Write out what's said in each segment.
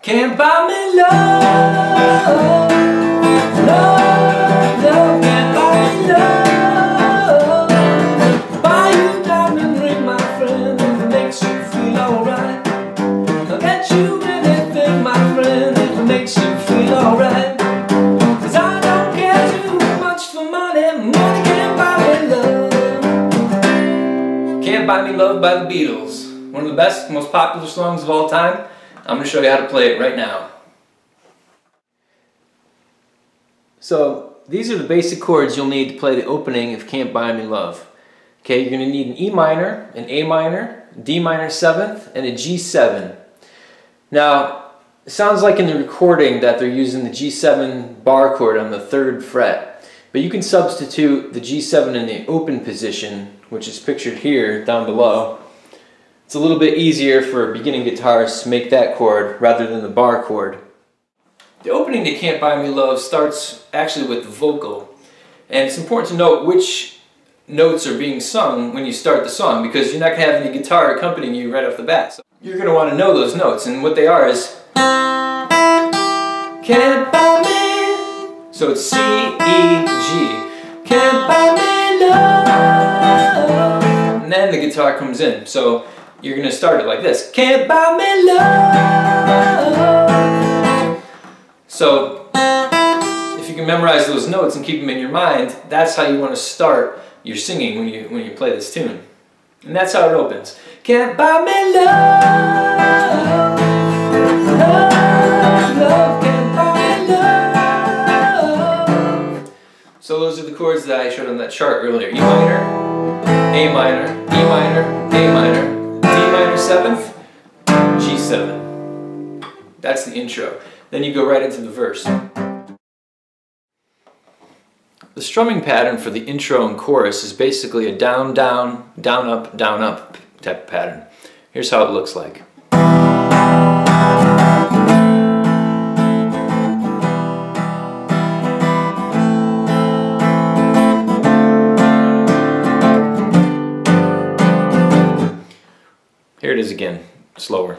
Can't buy me love, love, love, can't buy me love. Buy you diamond ring, my friend, if it makes you feel alright. I'll get you anything, my friend, if it makes you feel alright. Cause I don't care too much for money, money can't buy me love. Can't Buy Me Love by the Beatles. One of the best, most popular songs of all time. I'm going to show you how to play it right now. So, these are the basic chords you'll need to play the opening of Can't Buy Me Love. Okay, you're going to need an E minor, an A minor, D minor 7th, and a G7. Now, it sounds like in the recording that they're using the G7 bar chord on the 3rd fret. But you can substitute the G7 in the open position, which is pictured here down below. It's a little bit easier for beginning guitarists to make that chord rather than the bar chord. The opening to Can't Buy Me Love starts actually with the vocal. And it's important to note which notes are being sung when you start the song, because you're not going to have any guitar accompanying you right off the bat. So you're going to want to know those notes, and what they are is Can't buy me, so it's C, E, G. Can't buy me love. And then the guitar comes in. So you're going to start it like this. Can't buy me love. So, if you can memorize those notes and keep them in your mind, that's how you want to start your singing when you play this tune. And that's how it opens. Can't buy me love. Love, love, can't buy me love. So those are the chords that I showed on that chart earlier. E minor, A minor, E minor, A minor, D minor 7th, G7. That's the intro. Then you go right into the verse. The strumming pattern for the intro and chorus is basically a down, down, down, up type of pattern. Here's how it looks like. Here it is again, slower.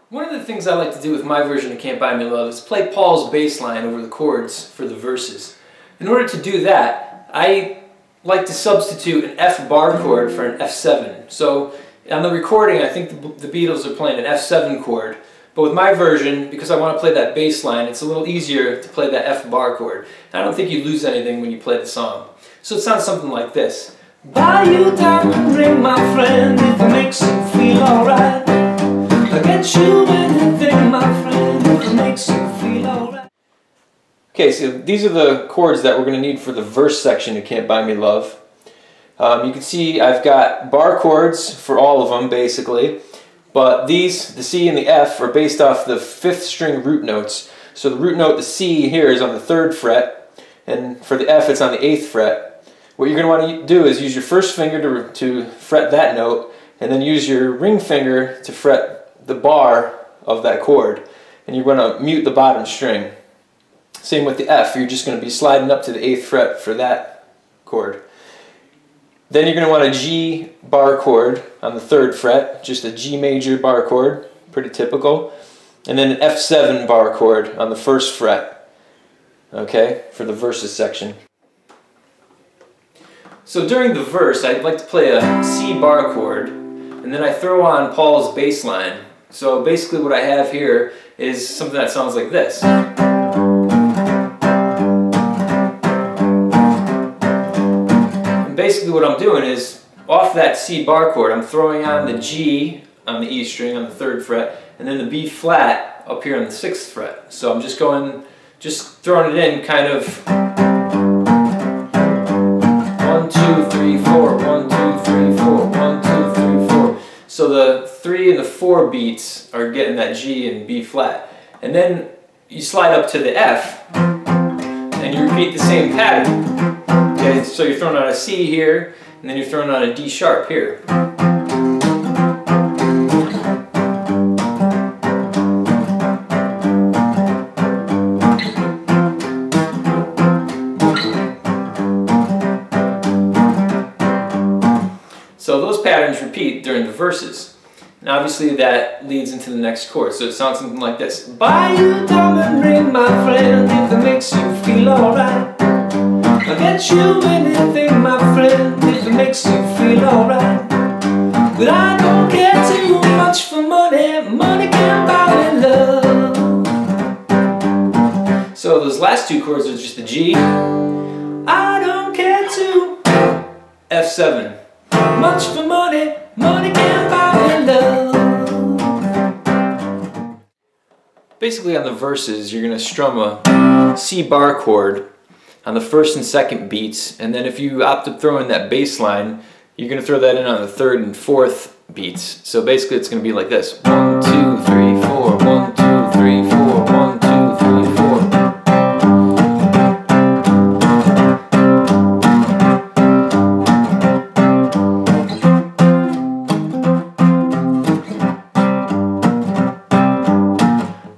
One of the things I like to do with my version of Can't Buy Me Love is play Paul's bass line over the chords for the verses. In order to do that, I like to substitute an F bar chord for an F7. So on the recording, I think the Beatles are playing an F7 chord, but with my version, because I want to play that bass line, it's a little easier to play that F bar chord. And I don't think you lose anything when you play the song. So it sounds something like this. Buy you a diamond ring, my friend, if it makes you feel alright. I'll get you anything, my friend, if it makes you feel alright. Okay, so these are the chords that we're going to need for the verse section of Can't Buy Me Love. You can see I've got bar chords for all of them, basically. But these, the C and the F, are based off the 5th string root notes. So the root note, the C here, is on the 3rd fret, and for the F it's on the 8th fret. What you're going to want to do is use your first finger to fret that note, and then use your ring finger to fret the bar of that chord. And you're going to mute the bottom string. Same with the F, you're just going to be sliding up to the 8th fret for that chord. Then you're going to want a G bar chord on the 3rd fret, just a G major bar chord, pretty typical. And then an F7 bar chord on the 1st fret, okay, for the verses section. So during the verse, I'd like to play a C bar chord, and then I throw on Paul's bass line. So basically what I have here is something that sounds like this. Basically what I'm doing is, off that C bar chord, I'm throwing on the G on the E string on the 3rd fret, and then the B flat up here on the 6th fret. So I'm just throwing it in kind of 1, 2, 3, 4, 1, 2, 3, 4, 1, 2, 3, 4. So the 3 and the 4 beats are getting that G and B flat. And then you slide up to the F, and you repeat the same pattern. Okay, so you're throwing on a C here, and then you're throwing on a D sharp here. So those patterns repeat during the verses. And obviously that leads into the next chord. So it sounds something like this. Buy you a diamond ring, my friend, if it makes you feel alright. I'll get you anything, my friend, if it makes you feel alright. But I don't care too much for money. Money can't buy me love. So those last two chords are just the G. I don't care too. F7. Much for money. Money can't buy me love. Basically on the verses, you're going to strum a C bar chord on the first and second beats, and then if you opt to throw in that bass line, you're going to throw that in on the third and fourth beats. So basically it's going to be like this. 1, 2, 3, 4, 1, 2, 3, 4, 1, 2, 3, 4.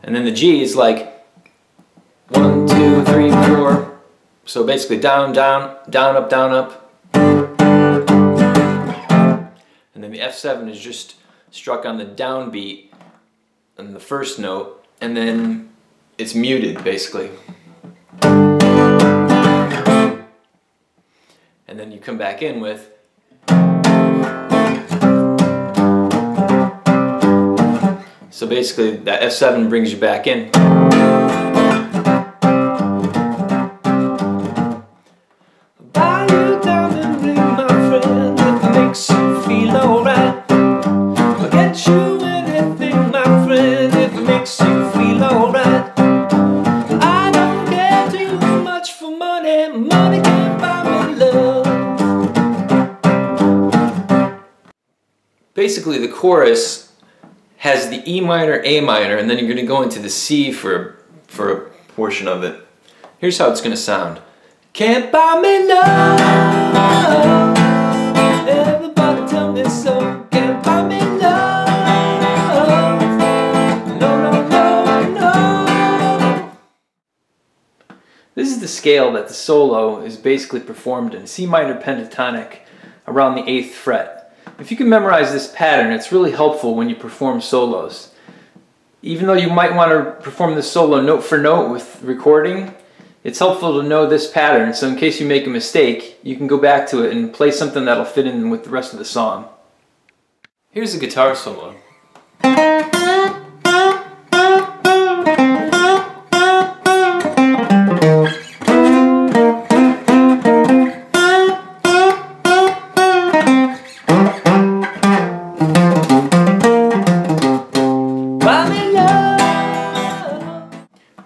And then the G is like 1, 2, 3, 4. So basically down, down, down, up, down, up. And then the F7 is just struck on the downbeat on the first note, and then it's muted basically. And then you come back in with. So basically that F7 brings you back in. Basically the chorus has the E minor, A minor, and then you're going to go into the C for a portion of it. Here's how it's going to sound. Can't buy me love, everybody tell me so. Can't buy me love, no, no, no, no. This is the scale that the solo is basically performed in, C minor pentatonic around the 8th fret. If you can memorize this pattern, it's really helpful when you perform solos. Even though you might want to perform this solo note for note with recording, it's helpful to know this pattern, so in case you make a mistake, you can go back to it and play something that'll fit in with the rest of the song. Here's a guitar solo.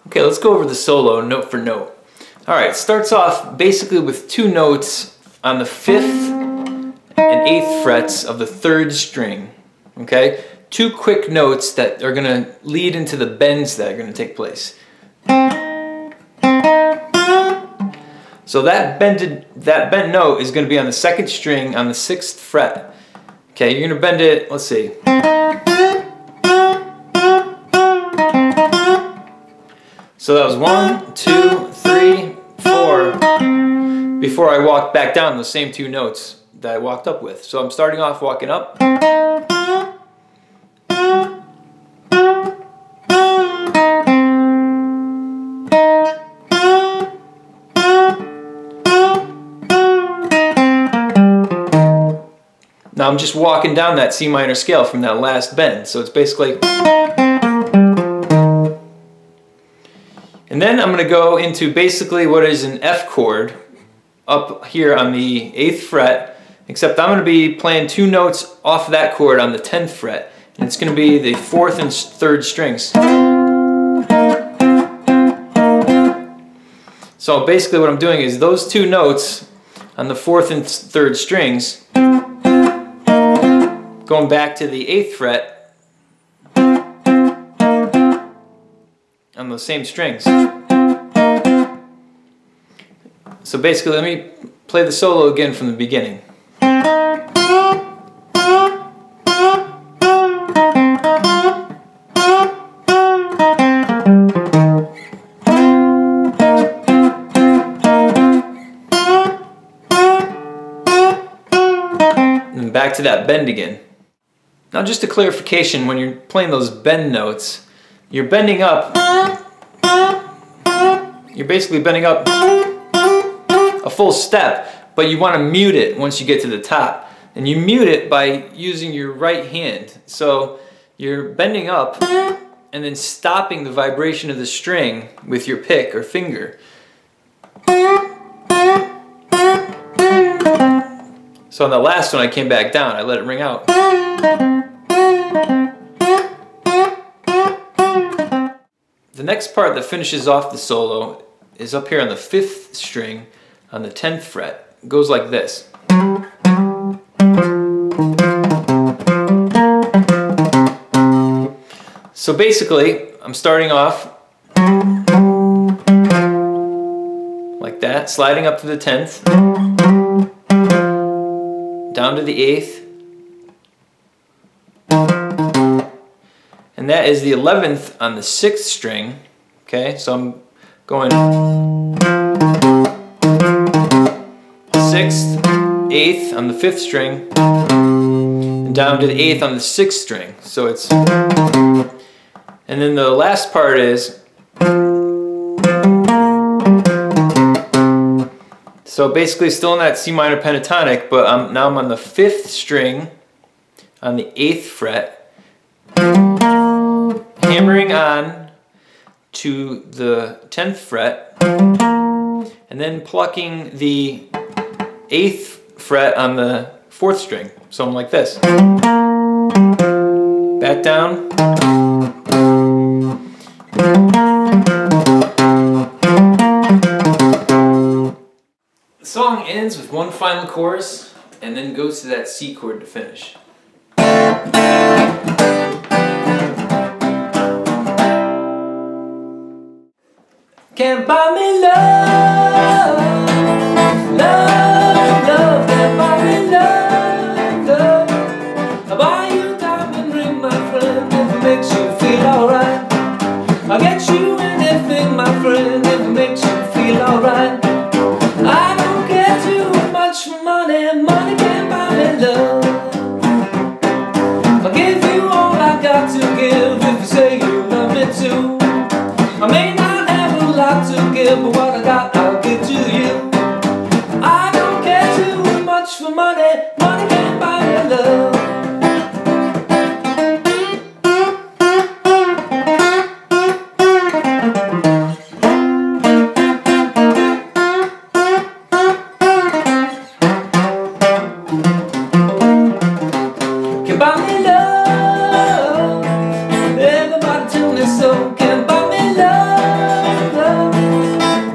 Okay, let's go over the solo note for note. Alright, it starts off basically with two notes on the 5th and 8th frets of the 3rd string. Okay? Two quick notes that are going to lead into the bends that are going to take place. So that bent note is going to be on the 2nd string on the 6th fret. Okay, you're going to bend it, let's see. So that was 1, 2, 3, 4, before I walked back down those same two notes that I walked up with. So I'm starting off walking up. Now I'm just walking down that C minor scale from that last bend. So it's basically... And then I'm going to go into basically what is an F chord up here on the 8th fret, except I'm going to be playing two notes off that chord on the 10th fret, and it's going to be the 4th and 3rd strings. So basically what I'm doing is those two notes on the 4th and 3rd strings, going back to the 8th fret, on those same strings. So basically, let me play the solo again from the beginning. And back to that bend again. Now just a clarification, when you're playing those bend notes, you're bending up, you're basically bending up a full step, but you want to mute it once you get to the top. And you mute it by using your right hand. So you're bending up and then stopping the vibration of the string with your pick or finger. So on the last one I came back down, I let it ring out. The next part that finishes off the solo is up here on the 5th string on the 10th fret. It goes like this. So basically, I'm starting off like that, sliding up to the 10th, down to the 8th, and that is the 11th on the 6th string. Okay, so I'm going 6th, 8th on the 5th string, and down to the 8th on the 6th string. So it's, and then the last part is, so basically still in that C minor pentatonic, but now I'm on the 5th string on the 8th fret, hammering on to the 10th fret, and then plucking the 8th fret on the 4th string. So I'm like this. Back down. The song ends with one final chorus and then goes to that C chord to finish. Can't buy me love, love, love, can't buy me love, love. I'll buy you a diamond ring, my friend, if it makes you feel alright. I'll get you anything, my friend, if it makes you feel alright. I don't care too much for money, money can't buy me love. I'll give you all I got to give if you say you love me too. I may not have a lot to give, but what I got I'll give to you. I don't care too much for money, money can't buy me love. Can buy me love, everybody tell me so. Can buy me love, love.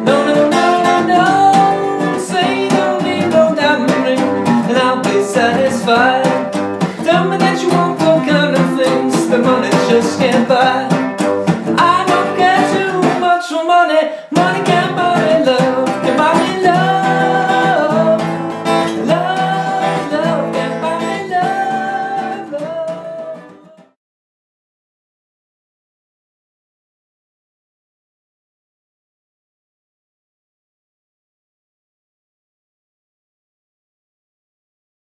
No, no, no, no, no. Say you don't need no diamond ring, and I'll be satisfied.